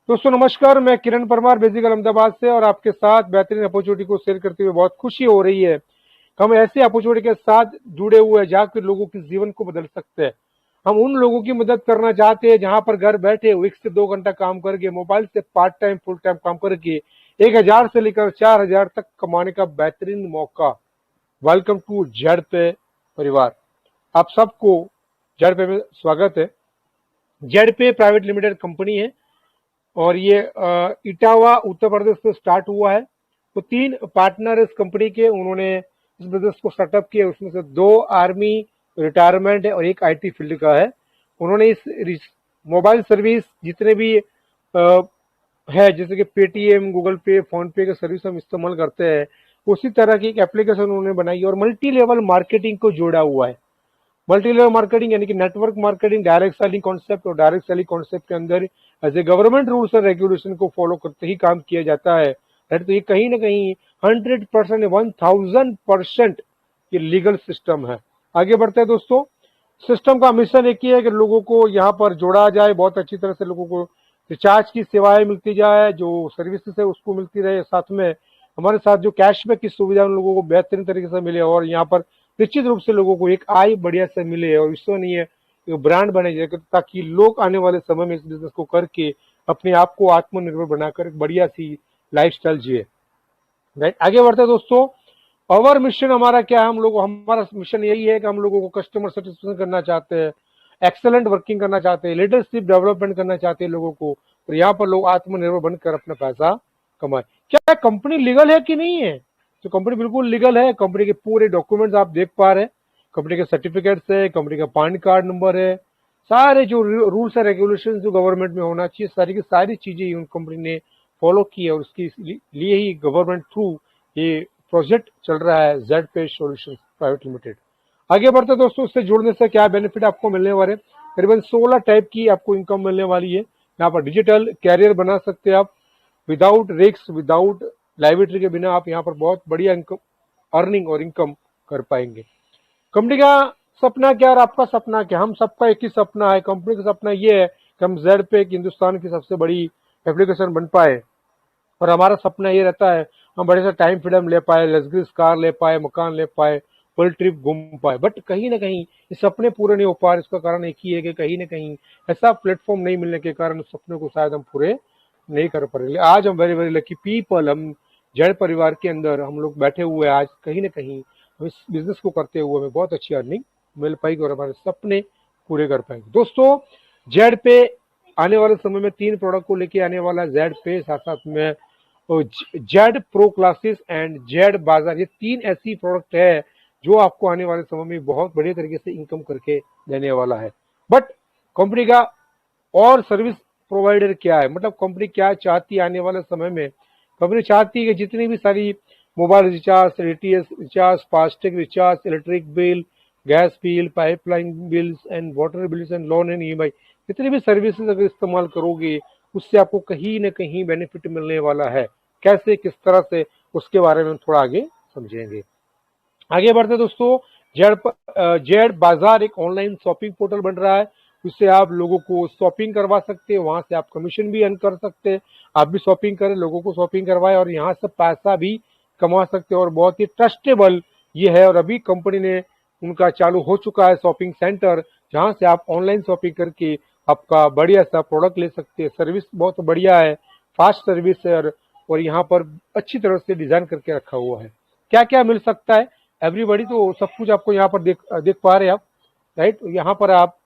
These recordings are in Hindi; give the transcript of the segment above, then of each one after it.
दोस्तों नमस्कार, मैं किरण परमार बेसिकल अहमदाबाद से और आपके साथ बेहतरीन अपॉर्चुनिटी को शेयर करते हुए बहुत खुशी हो रही है। हम ऐसे अपॉर्चुनिटी के साथ जुड़े हुए हैं जहाँ के लोगों के जीवन को बदल सकते हैं। हम उन लोगों की मदद करना चाहते हैं जहां पर घर बैठे 1 से 2 घंटा काम करके मोबाइल से पार्ट टाइम फुल टाइम काम करके 1,000 से लेकर 4,000 तक कमाने का बेहतरीन मौका। वेलकम टू जेड पे परिवार। आप सबको जेड पे में स्वागत है। जेड पे प्राइवेट लिमिटेड कंपनी है और ये इटावा उत्तर प्रदेश से स्टार्ट हुआ है। तो 3 पार्टनर इस कंपनी के, उन्होंने इस बिजनेस को स्टार्टअप किया। उसमें से 2 आर्मी रिटायरमेंट है और 1 आईटी फील्ड का है। उन्होंने इस मोबाइल सर्विस जितने भी है, जैसे कि पेटीएम, गूगल पे, फोन पे का सर्विस हम इस्तेमाल करते हैं, उसी तरह की एक एप्लीकेशन उन्होंने बनाई और मल्टी लेवल मार्केटिंग को जोड़ा हुआ है। मल्टी लेवल मार्केटिंग यानी कि network marketing, direct selling concept, और डायरेक्ट सेलिंग कॉन्सेप्ट के अंदर एज ए गवर्नमेंट रूल्स और रेगुलेशन को फॉलो करते ही काम किया जाता है। तो ये कहीं ना कहीं 100%, 1000% ये लीगल सिस्टम है। आगे बढ़ते हैं दोस्तों। सिस्टम का मिशन एक ही है कि लोगों को यहाँ पर जोड़ा जाए, बहुत अच्छी तरह से लोगों को रिचार्ज की सेवाएं मिलती जाए, जो सर्विसेज है उसको मिलती रहे, साथ में हमारे साथ जो कैशबैक की सुविधा उन लोगों को बेहतरीन तरीके से मिले और यहाँ पर निश्चित रूप से लोगों को एक आय बढ़िया से मिले और विश्वसनीय एक ब्रांड बने जाए, ताकि लोग आने वाले समय में इस बिजनेस को करके अपने आप को आत्मनिर्भर बनाकर एक बढ़िया सी लाइफस्टाइल जिए। राइट, आगे बढ़ते हैं दोस्तों। और मिशन हमारा क्या है? हमारा मिशन यही है कि हम लोगों को कस्टमर सेटिस्फेक्शन करना चाहते हैं, एक्सेलेंट वर्किंग करना चाहते हैं, लीडरशिप डेवलपमेंट करना चाहते हैं लोगों को, और यहाँ पर लोग आत्मनिर्भर बनकर अपना पैसा कमाए। क्या कंपनी लीगल है कि नहीं है? तो कंपनी बिल्कुल लीगल है। कंपनी के पूरे डॉक्यूमेंट्स आप देख पा रहे हैं, कंपनी के सर्टिफिकेट्स है, कंपनी का पैन कार्ड नंबर है, सारे जो रूल्स एंड रेगुलेशन जो गवर्नमेंट में होना चाहिए, सारी की सारी चीजें उन कंपनी ने फॉलो की है और उसके लिए ही गवर्नमेंट थ्रू ये प्रोजेक्ट चल रहा है, जेड पे सॉल्यूशंस प्राइवेट लिमिटेड। आगे बढ़ते दोस्तों, इससे जुड़ने से क्या बेनिफिट आपको मिलने वाले? करीबन 16 टाइप की आपको इनकम मिलने वाली है। यहाँ पर डिजिटल कैरियर बना सकते हैं आप, विदाउट रिस्क, विदाउट लाइबिलिटी के बिना आप यहाँ पर बहुत बढ़िया इनकम, अर्निंग और इनकम कर पाएंगे। कंपनी का सपना क्या और आपका सपना क्या? हम सबका एक ही सपना है। कंपनी का सपना ये है कि हम जेड पे एक हिंदुस्तान की सबसे बड़ी एप्लीकेशन बन पाए, और हमारा सपना ये रहता है हम बड़े से टाइम फ्रीडम ले पाए, लग्जरीज कार ले पाए, मकान ले पाए, वर्ल्ड ट्रिप घूम पाए। बट कहीं ना कहीं ये सपने पूरे नहीं हो पा रहे। इसका कारण एक ही है कि कहीं ना कहीं ऐसा प्लेटफॉर्म नहीं मिलने के कारण उस सपने को शायद हम पूरे नहीं कर पा रहे। आज हम वेरी वेरी लकी पीपल, हम जड़ परिवार के अंदर हम लोग बैठे हुए हैं। आज कहीं ना कहीं हम इस बिजनेस को करते हुए हमें बहुत अच्छी अर्निंग मिल पाएगी और हमारे सपने पूरे कर पाएंगे। दोस्तों, जेड पे आने वाले समय में 3 प्रोडक्ट को लेके आने वाला है जेड पे, साथ साथ में Z pro classes and Z बाजार। ये 3 ऐसी प्रोडक्ट है जो आपको आने वाले समय में बहुत बढ़िया तरीके से इनकम करके देने वाला है। बट कंपनी का और सर्विस प्रोवाइडर क्या है, मतलब कंपनी क्या चाहती है आने वाले समय में? कंपनी चाहती है कि जितनी भी सारी mobile recharge, DTH recharge, FASTag recharge, electric bill, gas bill, pipeline bills and water bills and loan and EMI, जितनी भी सर्विसेज अगर इस्तेमाल करोगे उससे आपको कहीं ना कहीं बेनिफिट मिलने वाला है। कैसे, किस तरह से, उसके बारे में हम थोड़ा आगे समझेंगे। आगे बढ़ते दोस्तों। जेड बाजार एक ऑनलाइन शॉपिंग पोर्टल बन रहा है। उससे आप लोगों को शॉपिंग करवा सकते हैं, वहां से आप कमीशन भी अर्न कर सकते हैं। आप भी शॉपिंग करें, लोगों को शॉपिंग करवाएं और यहाँ से पैसा भी कमा सकते हैं। और बहुत ही ट्रस्टेबल ये है और अभी कंपनी ने उनका चालू हो चुका है शॉपिंग सेंटर, जहां से आप ऑनलाइन शॉपिंग करके आपका बढ़िया सा प्रोडक्ट ले सकते हैं। सर्विस बहुत बढ़िया है, फास्ट सर्विस है और यहाँ पर अच्छी तरह से डिजाइन करके रखा हुआ है। क्या क्या मिल सकता है एवरीबॉडी, तो सब कुछ आपको यहाँ पर देख पा रहे हैं आप। राइट, यहाँ पर आप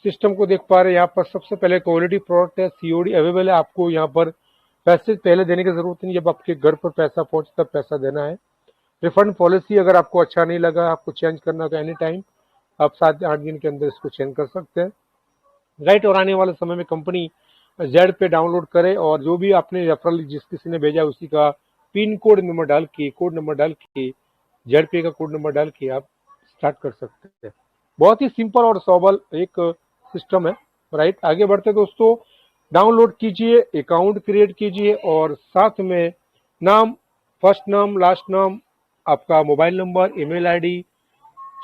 सिस्टम को देख पा रहे हैं। यहाँ पर सबसे पहले क्वालिटी प्रोडक्ट है, सीओडी अवेलेबल है। आपको यहाँ पर पैसे पहले देने की जरूरत नहीं, जब आपके घर पर पैसा पहुंचे तब पैसा देना है। रिफंड पॉलिसी, अगर आपको अच्छा नहीं लगा, आपको चेंज करना तो एनी टाइम आप 7 से 8 दिन के अंदर इसको चेंज कर सकते हैं। राइट, और आने वाले समय में कंपनी जेड पे डाउनलोड करे और जो भी आपने रेफरल जिस किसी ने भेजा उसी का पिन कोड नंबर डाल के, कोड नंबर डाल के, जेड पे का कोड नंबर डाल के आप स्टार्ट कर सकते हैं। बहुत ही सिंपल और सोबल एक सिस्टम है। राइट, आगे बढ़ते दोस्तों। डाउनलोड कीजिए, अकाउंट क्रिएट कीजिए और साथ में नाम, फर्स्ट नाम, लास्ट नाम, आपका mobile number, email ID,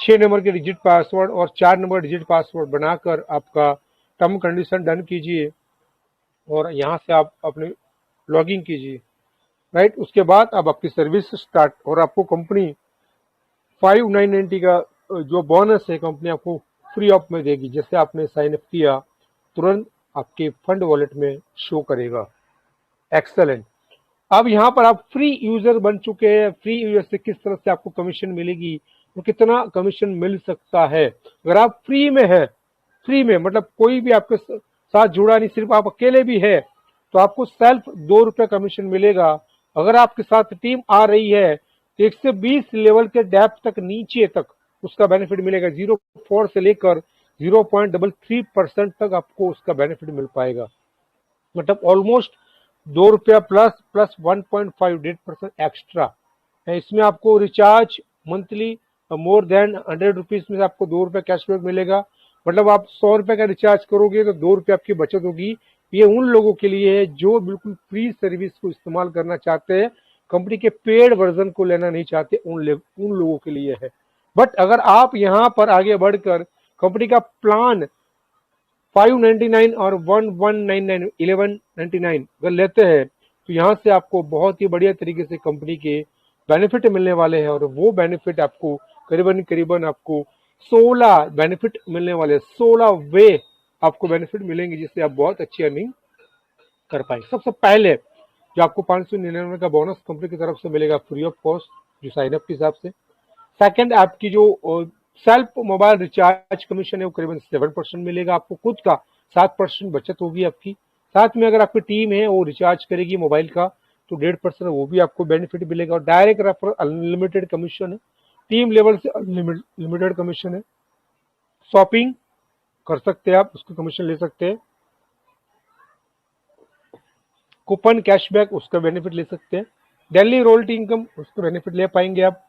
6 number के डिजिट पासवर्ड और 4 नंबर डिजिट पासवर्ड बनाकर आपका टर्म कंडीशन डन कीजिए। और यहाँ से आप अपने लॉगिन कीजिए, राइट। उसके बाद अब आपकी सर्विस स्टार्ट, और आपको कंपनी 5990 का जो बोनस है कंपनी आपको फ्री ऑफ में देगी। जैसे आपने साइन अप किया तुरंत आपके फंड वॉलेट में शो करेगा। एक्सेलेंट। अब यहाँ पर आप फ्री यूजर बन चुके हैं। फ्री यूजर से किस तरह से आपको कमीशन मिलेगी और कितना कमीशन मिल सकता है। अगर आप फ्री में है, फ्री में मतलब कोई भी आपके साथ जुड़ा नहीं, सिर्फ आप अकेले भी है, तो आपको सेल्फ 2 रुपये कमीशन मिलेगा। अगर आपके साथ टीम आ रही है तो 120 लेवल के डेप्थ तक नीचे तक उसका बेनिफिट मिलेगा। 0.4 से लेकर 0.33% तक आपको उसका बेनिफिट मिल पाएगा। मतलब ऑलमोस्ट 2 रुपया प्लस प्लस 1.58% एक्स्ट्रा है। इसमें आपको recharge monthly more than 100 rupees में से आपको 2 रुपये कैशबैक मिलेगा। मतलब आप 100 रुपये का रिचार्ज करोगे तो 2 रुपये आपकी बचत होगी। ये उन लोगों के लिए है जो बिल्कुल फ्री सर्विस को इस्तेमाल करना चाहते हैं, कंपनी के पेड वर्जन को लेना नहीं चाहते, उन लोगों के लिए है। बट अगर आप यहाँ पर आगे बढ़कर कंपनी का प्लान 599 और 1199 1199 अगर लेते हैं तो यहाँ से आपको बहुत ही बढ़िया तरीके से कंपनी के बेनिफिट मिलने वाले हैं। और वो बेनिफिट आपको करीबन करीबन आपको 16 बेनिफिट मिलने वाले हैं। 16 वे आपको बेनिफिट मिलेंगे जिससे आप बहुत अच्छी अर्निंग कर पाएंगे। सबसे पहले जो आपको 599 का बोनस कंपनी की तरफ से मिलेगा फ्री ऑफ कॉस्ट, जो साइन अप के हिसाब से। सेकंड, आपकी जो सेल्फ मोबाइल रिचार्ज कमीशन है वो करीबन 7% मिलेगा आपको, खुद का 7% बचत होगी आपकी। साथ में अगर आपकी टीम है वो रिचार्ज करेगी मोबाइल का तो 1.5% वो भी आपको बेनिफिट मिलेगा। और डायरेक्ट रेफर अनलिमिटेड कमीशन है, टीम लेवल से अनलिमिटेड कमीशन है। शॉपिंग कर सकते हैं आप, उसका कमीशन ले सकते हैं। कूपन कैशबैक उसका बेनिफिट ले सकते हैं। डेली रॉयल्टी इनकम उसका बेनिफिट ले पाएंगे आप।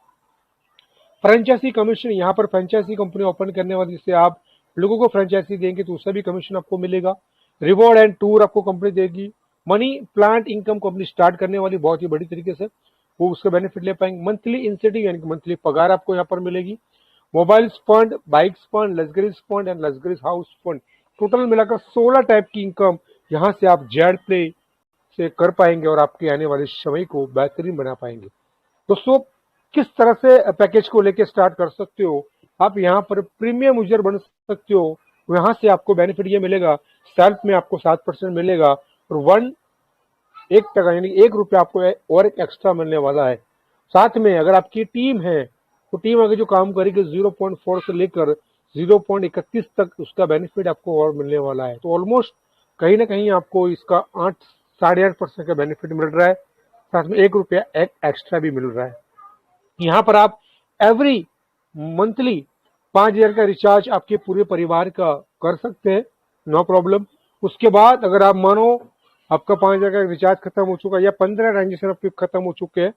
फ्रेंचाइजी कमीशन, यहाँ पर फ्रेंचाइजी कंपनी ओपन करने वाली, जिससे आप लोगों को फ्रेंचाइजी देंगे तो उसका भी कमीशन आपको मिलेगा। रिवॉर्ड एंड टूर आपको कंपनी देगी। Money plant income company start करने वाली बहुत ही बड़ी तरीके से, वो उसका बेनिफिट ले पाएंगे। मंथली इंसेंटिव यानी कि मंथली पगार आपको यहाँ पर मिलेगी। Mobile fund, bikes fund, luxuries fund and luxuries house fund, total मिलाकर 16 टाइप की इनकम यहाँ से आप जेड प्ले से कर पाएंगे और आपके आने वाले समय को बेहतरीन बना पाएंगे। दोस्तों, किस तरह से पैकेज को लेके स्टार्ट कर सकते हो, आप यहाँ पर प्रीमियम यूजर बन सकते हो। यहाँ से आपको बेनिफिट ये मिलेगा, सेल्फ में आपको 7% मिलेगा और 1 टका यानी 1 रुपया आपको और एक एक्स्ट्रा मिलने वाला है। साथ में अगर आपकी टीम है तो टीम अगर जो काम करेगी 0.4 से लेकर 0.31 तक उसका बेनिफिट आपको और मिलने वाला है। तो ऑलमोस्ट कहीं ना कहीं आपको इसका 8 साढ़े 8% का बेनिफिट मिल रहा है। साथ में 1 रुपया एक एक्स्ट्रा भी मिल रहा है। यहाँ पर आप एवरी मंथली 5,000 का रिचार्ज आपके पूरे परिवार का कर सकते हैं, नो प्रॉब्लम। उसके बाद अगर आप मानो आपका 5,000 का रिचार्ज खत्म हो चुका है या 15 ट्रांजेक्शन आपके खत्म हो चुके हैं,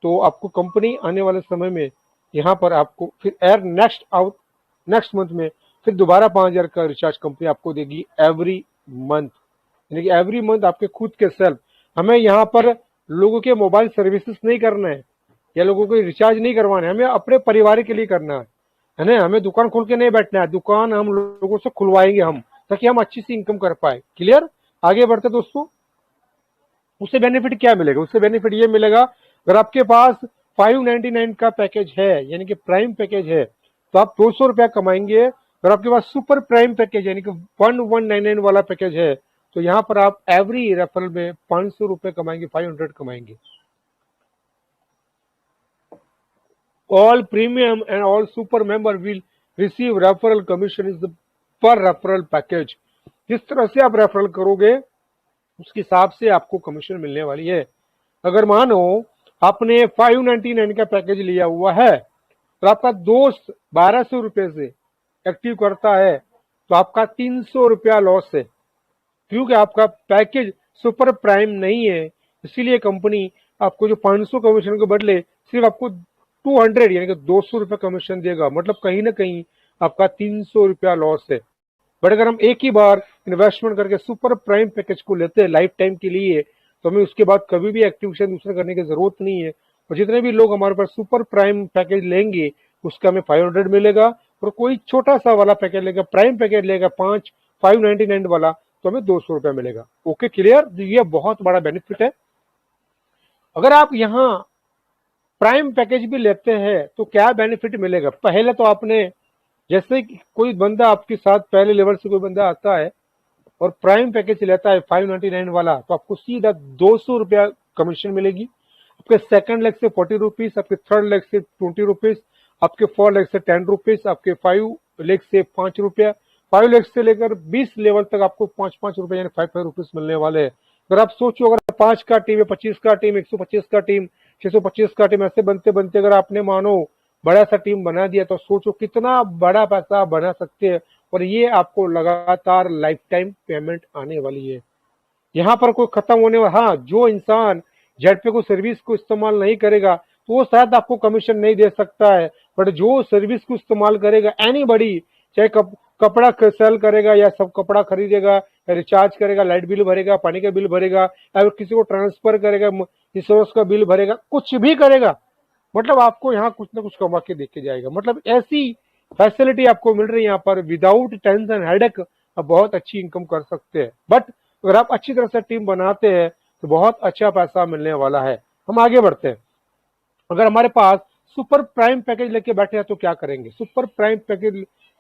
तो आपको कंपनी आने वाले समय में यहाँ पर आपको फिर नेक्स्ट मंथ में फिर दोबारा 5,000 का रिचार्ज कंपनी आपको देगी एवरी मंथ। यानी कि एवरी मंथ आपके खुद के सेल्फ, हमें यहाँ पर लोगों के मोबाइल सर्विसेज नहीं करना है या लोगों को रिचार्ज नहीं करवाना है, हमें अपने परिवार के लिए करना है ना। हमें दुकान खोल के नहीं बैठना है, दुकान हम लोगों से खुलवाएंगे हम, ताकि हम अच्छी सी इनकम कर पाए। क्लियर? आगे बढ़ते दोस्तों, उससे बेनिफिट क्या मिलेगा? उससे बेनिफिट ये मिलेगा, अगर आपके पास 599 का पैकेज है यानी कि प्राइम पैकेज है तो आप 200 रुपया कमाएंगे। अगर आपके पास सुपर प्राइम पैकेज यानी कि 1199 वाला पैकेज है तो यहाँ पर आप एवरी रेफरल में 500 रुपये कमाएंगे, 500 कमाएंगे। All premium and all super member will receive referral commission is the per referral package। जिस तरह से आप रेफरल करोगे उसके हिसाब से आपको कमीशन मिलने वाली है। अगर मानो आपने 599 का पैकेज लिया हुआ है तो आपका दोस्त 1200 रुपये से एक्टिव करता है तो आपका 300 रुपया लॉस है, क्योंकि आपका पैकेज सुपर प्राइम नहीं है। इसीलिए कंपनी आपको जो 500 कमीशन के बदले सिर्फ आपको 200 यानी कि 200 रुपये कमीशन देगा। मतलब कहीं ना कहीं आपका 300 रुपया लॉस है। बट अगर हम एक ही बार इन्वेस्टमेंट करके सुपर प्राइम पैकेज को लेते हैं लाइफ टाइम के लिए, तो हमें उसके बाद कभी भी एक्टिवेशन दूसरा करने की जरूरत नहीं है। और जितने भी लोग हमारे पास सुपर प्राइम पैकेज लेंगे उसका हमें 500 मिलेगा, और कोई छोटा सा वाला पैकेज लेगा, प्राइम पैकेज लेगा 599 वाला, तो हमें 200 रुपया मिलेगा। Okay, clear? ये बहुत बड़ा बेनिफिट है। अगर आप यहाँ प्राइम पैकेज भी लेते हैं तो क्या बेनिफिट मिलेगा? पहले तो आपने, जैसे कि कोई बंदा आपके साथ पहले लेवल से कोई बंदा आता है और प्राइम पैकेज लेता है 599 वाला, तो आपको सीधा 200 रुपया कमीशन मिलेगी। आपके सेकंड लेग से 40 रुपीज, आपके थर्ड लेग से 20 रुपीज, आपके 4 लेग से 10 रुपीज, आपके 5 लेग से 5 रुपया, 5 लेग से लेकर 20 लेवल तक आपको 5-5 रुपए यानी 5 रुपीज मिलने वाले हैं। अगर आप सोचो, अगर 5 का टीम है, 25 का टीम, 125 का टीम, 625 का टीम, ऐसे बनते बनते अगर आपने मानो बड़ा सा टीम बना दिया, तो सोचो कितना बड़ा पैसा बना सकते हैं। और ये आपको लगातार लाइफ टाइम पेमेंट आने वाली है। यहाँ पर कोई खत्म होने वाला, हाँ, जो इंसान जेडपे को सर्विस को इस्तेमाल नहीं करेगा तो वो शायद आपको कमीशन नहीं दे सकता है, बट जो सर्विस को इस्तेमाल करेगा, एनीबडी, चाहे कपड़ा सेल करेगा या सब कपड़ा खरीदेगा या रिचार्ज करेगा, लाइट बिल भरेगा, पानी का बिल भरेगा, या किसी को ट्रांसफर करेगा, इंश्योरेंस का बिल भरेगा, कुछ भी करेगा, मतलब आपको यहाँ कुछ ना कुछ कमा के देके जाएगा। मतलब ऐसी फैसिलिटी आपको मिल रही है यहाँ पर, विदाउट टेंशन हेडेक आप बहुत अच्छी इनकम कर सकते हैं। बट अगर आप अच्छी तरह से टीम बनाते हैं तो बहुत अच्छा पैसा मिलने वाला है। हम आगे बढ़ते हैं। अगर हमारे पास सुपर प्राइम पैकेज लेके बैठे हैं तो क्या करेंगे? सुपर प्राइम पैकेज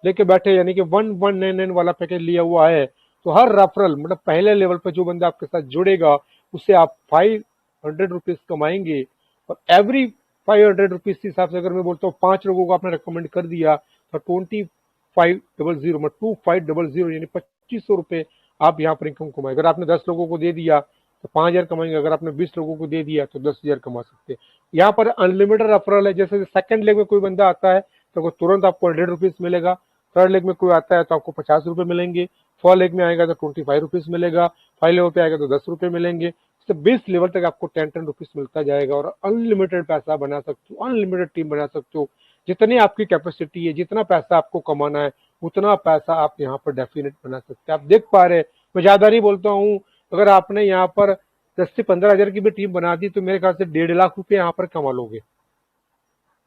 लेके बैठे यानी कि 1199 वाला पैकेज लिया हुआ है, तो हर रेफरल मतलब पहले लेवल पर जो बंदा आपके साथ जुड़ेगा उससे आप 500 रुपीज कमाएंगे। और एवरी 500 रुपीज के हिसाब से अगर मैं बोलता हूँ 5 लोगों को आपने रिकमेंड कर दिया तो 2500 मतलब 2500 यानी 2500 रुपए आप यहाँ पर इनकम कमाए। अगर आपने 10 लोगों को दे दिया तो 5000 कमाएंगे, अगर आपने 20 लोगों को दे दिया तो 10,000 कमा सकते हैं। यहाँ पर अनलिमिटेड रेफरल है। जैसे सेकंड लेग में कोई बंदा आता है तो तुरंत आपको 100 रुपीज मिलेगा। थर्ड लेग में कोई आता है तो आपको 50 रुपए मिलेंगे। 4 लेग में आएगा तो 25 रुपीज मिलेगा। 5 लेवल पे आएगा तो 10 रुपए मिलेंगे। 20 लेवल तक आपको 10 रुपीज मिलता जाएगा और अनलिमिटेड पैसा बना सकते हो, अनलिमिटेड टीम बना सकते हो। जितनी आपकी कैपेसिटी है, जितना पैसा आपको कमाना है, उतना पैसा आप यहाँ पर डेफिनेट बना सकते हैं। आप देख पा रहे हैं, मैं ज्यादा नहीं बोलता हूँ, अगर आपने यहाँ पर 10 से 15 हजार की भी टीम बना दी तो मेरे ख्याल से 1.5 लाख रुपए यहाँ पर कमा लोगे।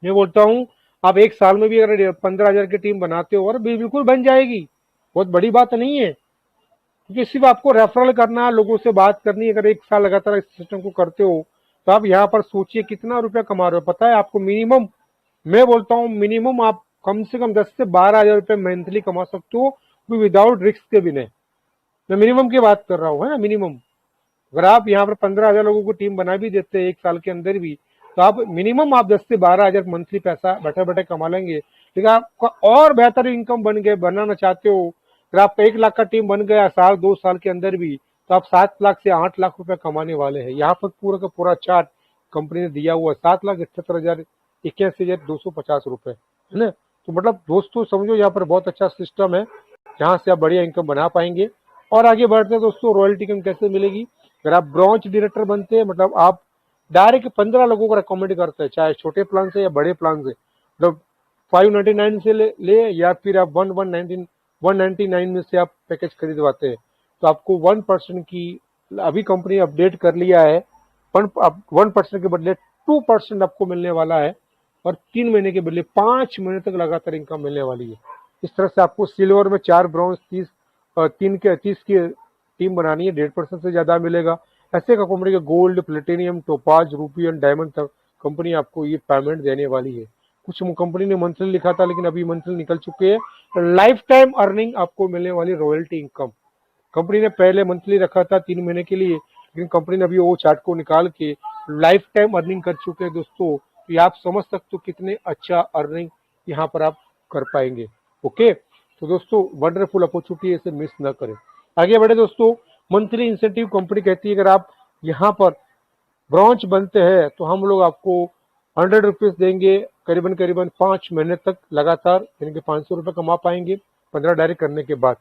मैं बोलता हूँ आप एक साल में भी अगर 15 हजार की टीम बनाते हो और बिल्कुल बन जाएगी, बहुत बड़ी बात नहीं है। क्योंकि सिर्फ आपको रेफरल करना, लोगों से बात करनी, अगर एक साल लगातार इस सिस्टम को करते हो तो आप यहाँ पर सोचिए कितना रुपया कमा रहे हो। पता है आपको मिनिमम, मैं बोलता हूँ मिनिमम आप कम से कम 10 से 12 हजार रुपये मंथली कमा सकते हो विदाउट रिस्क के बिना। मैं मिनिमम की बात कर रहा हूँ, है ना, मिनिमम। अगर आप यहाँ पर 15 हजार लोगों को टीम बना भी देते हैं एक साल के अंदर भी, तो आप मिनिमम आप 10 से 12 हजार मंथली पैसा बैठे बैठे कमा लेंगे। लेकिन आपका और बेहतर इनकम बनाना चाहते हो, अगर आप 1 लाख का टीम बन गया साल 2 साल के अंदर भी, तो आप 7 लाख से 8 लाख रुपए कमाने वाले हैं। यहाँ पर पूरा का पूरा चार्ट कंपनी ने दिया हुआ है, 7,78,81,250 रुपए, है ना। तो मतलब दोस्तों समझो यहाँ पर बहुत अच्छा सिस्टम है जहाँ से आप बढ़िया इनकम बना पाएंगे। और आगे बढ़ते हैं दोस्तों, रॉयल्टी इनकम कैसे मिलेगी? अगर आप ब्रॉन्ज डायरेक्टर बनते हैं, मतलब आप डायरेक्ट 15 लोगों को रिकमेंड करते हैं, चाहे छोटे प्लान से या बड़े प्लान से, मतलब 599 से ले या फिर आप 199 में से आप पैकेज खरीदवाते हैं, तो आपको 1% की, अभी कंपनी अपडेट कर लिया है, 1% के बदले 2% आपको मिलने वाला है और 3 महीने के बदले 5 महीने तक लगातार इनकम मिलने वाली है। इस तरह से आपको सिल्वर में 4 ब्रॉन्ज 30 की टीम बनानी है, 1.5% से ज्यादा मिलेगा। ऐसे का कंपनी का gold, platinum, topaz, Ruby and diamond तक कंपनी आपको ये पेमेंट देने वाली है। कुछ कंपनी ने मंथली लिखा था लेकिन अभी मंथली निकल चुके हैं। लाइफ टाइम अर्निंग आपको मिलने वाली रॉयल्टी इनकम, कंपनी ने पहले मंथली रखा था 3 महीने के लिए, लेकिन कंपनी ने अभी वो चार्ट को निकाल के लाइफ टाइम अर्निंग कर चुके हैं दोस्तों। तो ये आप समझ सकते हो कितने अच्छा अर्निंग यहाँ पर आप कर पाएंगे। ओके, तो दोस्तों वंडरफुल अपॉर्चुनिटी है, इसे मिस ना करें। आगे बढ़े दोस्तों, मंथली इंसेंटिव कंपनी कहती है अगर आप यहाँ पर ब्रांच बनते हैं तो हम लोग आपको 100 रुपीज देंगे, करीबन करीबन 5 महीने तक लगातार, यानी कि 500 रुपये कमा पाएंगे 15 डायरेक्ट करने के बाद।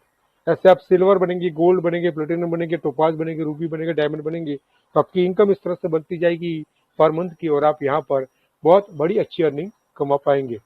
ऐसे आप सिल्वर बनेंगे, गोल्ड बनेंगे, प्लेटिनम बनेंगे, टोपाज बनेंगे, रूबी बनेंगे, डायमंड बनेंगे, तो आपकी इनकम इस तरह से बनती जाएगी पर मंथ की और आप यहाँ पर बहुत बड़ी अच्छी अर्निंग कमा पाएंगे।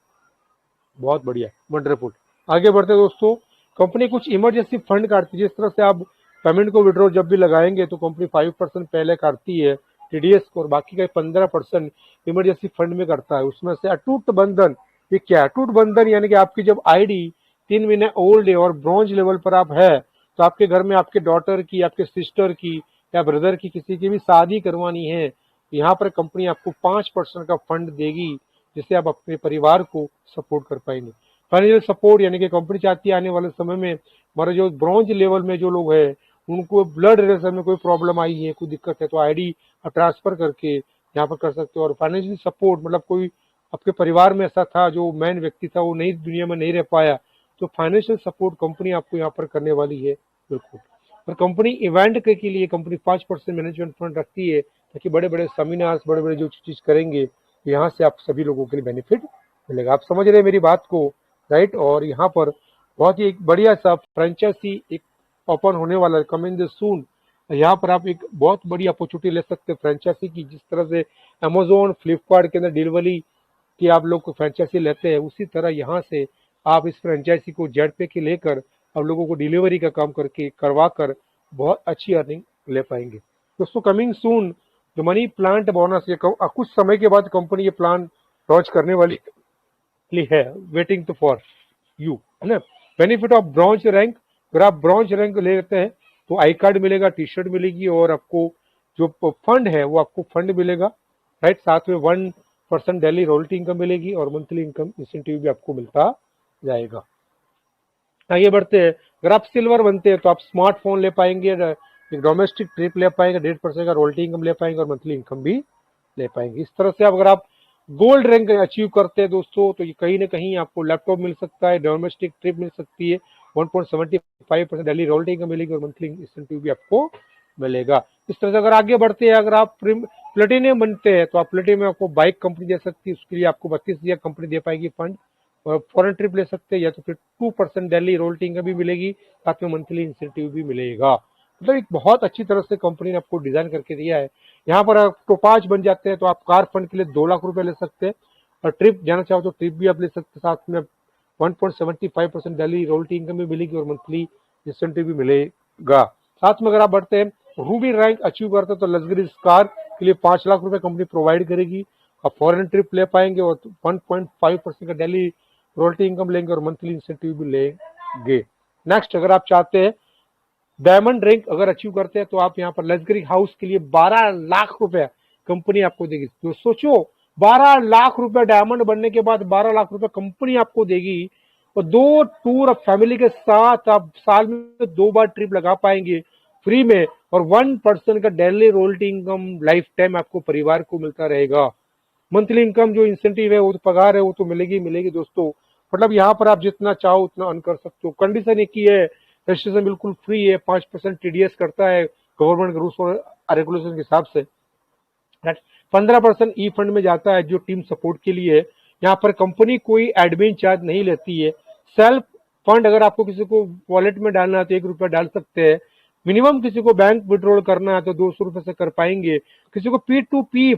बहुत बढ़िया, वंडरफुल। आगे बढ़ते दोस्तों, कंपनी कुछ इमरजेंसी फंड काटती है। जिस तरह से आप पेमेंट को विड्रॉ जब भी लगाएंगे तो कंपनी 5% पहले काटती है टीडीएस को और बाकी का 15% इमरजेंसी फंड में करता है। उसमें से अटूट बंधन, ये क्या है? अटूट बंधन यानी कि आपकी जब आईडी 3 महीने ओल्ड है और ब्रॉन्ज लेवल पर आप है तो आपके घर में आपके डॉटर की, आपके सिस्टर की या ब्रदर की किसी की भी शादी करवानी है, यहाँ पर कंपनी आपको 5% का फंड देगी, जिससे आप अपने परिवार को सपोर्ट कर पाएंगे। फाइनेंशियल सपोर्ट यानी कि कंपनी चाहती है आने वाले समय में हमारे जो ब्रॉन्ज लेवल में जो लोग हैं उनको ब्लड रिलेशन में कोई प्रॉब्लम आई है, कोई दिक्कत है, तो आईडी आप ट्रांसफर करके यहाँ पर कर सकते हो। और फाइनेंशियल सपोर्ट मतलब कोई आपके परिवार में ऐसा था जो मेन व्यक्ति था वो नई दुनिया में नहीं रह पाया, तो फाइनेंशियल सपोर्ट कंपनी आपको यहाँ पर करने वाली है बिल्कुल। और कंपनी इवेंट के लिए कंपनी 5% मैनेजमेंट फंड रखती है, ताकि बड़े बड़े सेमिनार्स, बड़े बड़े जो चीज करेंगे तो यहाँ से आप सभी लोगों के लिए बेनिफिट मिलेगा। आप समझ रहे हैं मेरी बात को, राइट। और यहाँ पर बहुत ही एक बढ़िया सा फ्रेंचाइजी एक ओपन होने वाला है कमिंग सून। यहाँ पर आप एक बहुत बड़ी अपॉर्चुनिटी ले सकते हैं फ्रेंचाइजी की। जिस तरह से अमेजोन, फ्लिपकार्ट के अंदर डिलीवरी की आप लोग को फ्रेंचाइजी लेते हैं, उसी तरह यहाँ से आप इस फ्रेंचाइजी को जेड पे की लेकर आप लोगों को डिलीवरी का काम करके करवा कर बहुत अच्छी अर्निंग ले पाएंगे। दोस्तों कमिंग सून जो मनी प्लांट बोनस, ये कुछ समय के बाद कंपनी ये प्लान लॉन्च करने वाली है, वेटिंग तो फॉर यू, है ना। बेनिफिट ऑफ ब्रॉन्ज रैंक, अगर आप ब्रॉन्ज रैंक ले लेते हैं तो आई कार्ड मिलेगा, टी शर्ट मिलेगी, और आपको जो फंड है वो आपको फंड मिलेगा, राइट। साथ में 1% डेली रॉयल्टी इनकम मिलेगी और मंथली इनकम इंसेंटिव भी आपको मिलता जाएगा। आगे बढ़ते हैं, अगर आप सिल्वर बनते हैं तो आप स्मार्टफोन ले पाएंगे, एक डोमेस्टिक ट्रिप ले पाएंगे, 1.5% का रॉयल्टी इनकम ले पाएंगे और मंथली इनकम भी ले पाएंगे। इस तरह से अगर आप गोल्ड रैंक अचीव करते हैं दोस्तों, तो ये कहीं ना कहीं आपको लैपटॉप मिल सकता है, डोमेस्टिक ट्रिप मिल सकती है, 1.75% डेली रॉयल्टी इनकम मिलेगी और मंथली इंसेंटिव भी आपको मिलेगा। इस तरह से अगर आगे बढ़ते हैं, अगर आप प्लेटिनियम बनते हैं तो आप प्लेटिनियम में आपको बाइक कंपनी दे सकती है, उसके लिए आपको 32,000 कंपनी दे पाएगी फंड, और फॉरेन ट्रिप ले सकते हैं, या तो फिर 2% डेली रॉयल्टी इनकम भी मिलेगी, साथ में मंथली इंसेंटिव भी मिलेगा। मतलब एक बहुत अच्छी तरह से कंपनी ने आपको डिजाइन करके दिया है। यहाँ पर आप टोपाज बन जाते हैं तो आप कार फंड के लिए 2 लाख रुपए ले सकते हैं, और ट्रिप जाना चाहो तो ट्रिप भी आप ले सकते हैं, साथ में 1.75% डेली रॉयल्टी इनकम भी मिलेगी और मंथली इंसेंटिव भी मिलेगा। साथ में अगर आप बढ़ते हैं रूबी रैंक अचीव करते हैं तो लग्जरीज कार के लिए 5 लाख रुपए कंपनी प्रोवाइड करेगी, आप फॉरेन ट्रिप ले पाएंगे और 1.5% का डेली रॉयल्टी इनकम लेंगे और मंथली इंसेंटिव भी लेंगे। नेक्स्ट, अगर आप चाहते हैं डायमंड रैंक अगर अचीव करते हैं तो आप यहाँ पर लग्जरी हाउस के लिए 12 लाख रुपए कंपनी आपको देगी। तो सोचो 12 लाख रुपए डायमंड बनने के बाद 12 लाख रुपए कंपनी आपको देगी, और 2 टूर आप फैमिली के साथ आप साल में 2 बार ट्रिप लगा पाएंगे फ्री में, और 1% का daily royalty income life time आपको परिवार को मिलता रहेगा। मंथली इनकम जो इंसेंटिव है वो तो पगार है वो तो मिलेगी मिलेगी दोस्तों। मतलब यहाँ पर आप जितना चाहो उतना अर्न कर सकते हो। कंडीशन एक ही है, रजिस्ट्रेशन बिल्कुल फ्री है, 5% टीडीएस करता है गवर्नमेंट के रूल्स और रेगुलेशन के हिसाब से, 15% ई फंड में जाता है जो टीम सपोर्ट के लिए है। यहाँ पर कंपनी कोई एडमिन चार्ज नहीं लेती है। सेल्फ फंड अगर आपको किसी को वॉलेट में डालना है तो 1 रुपया डाल सकते हैं। मिनिमम किसी को बैंक विड्रॉल करना है तो 200 रुपए से कर पाएंगे। किसी को P2P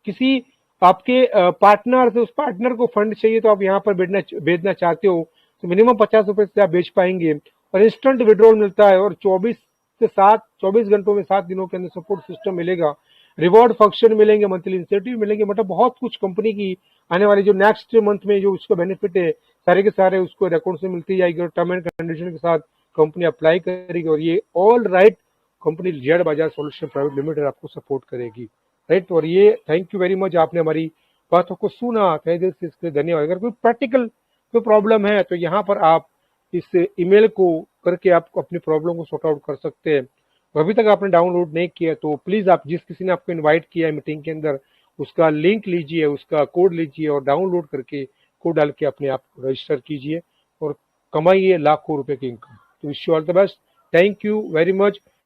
किसी आपके पार्टनर से, उस पार्टनर को फंड चाहिए तो आप यहाँ पर भेजना चाहते हो तो मिनिमम 50 रुपए से आप भेज पाएंगे, और इंस्टेंट विड्रॉल मिलता है, और 24 घंटों में 7 दिनों के अंदर सपोर्ट सिस्टम मिलेगा, रिवॉर्ड फंक्शन मिलेंगे, मंथली इंसेंटिव मिलेंगे। मतलब बहुत कुछ कंपनी की आने वाली जो नेक्स्ट मंथ में जो उसका बेनिफिट है सारे के सारे उसको अकाउंट से मिलती जाएगी, और टर्म एंड कंडीशन के साथ कंपनी अप्लाई करेगी, और ये ऑल राइट कंपनी जेड बाजार सॉल्यूशन प्राइवेट लिमिटेड आपको सपोर्ट करेगी, राइट। और ये थैंक यू वेरी मच, आपने हमारी बातों को सुना, तहे दिल से इसके लिए धन्यवाद। अगर कोई प्रैक्टिकल कोई प्रॉब्लम है तो यहाँ पर आप इस ईमेल को करके आप अपनी प्रॉब्लम को सॉर्ट आउट कर सकते हैं। तो अभी तक आपने डाउनलोड नहीं किया तो प्लीज आप जिस किसी ने आपको इनवाइट किया है मीटिंग के अंदर उसका लिंक लीजिए, उसका कोड लीजिए और डाउनलोड करके कोड डाल के अपने आप रजिस्टर कीजिए और कमाइए लाखों रुपए की इनकम। तो wish you all the best, thank you very much.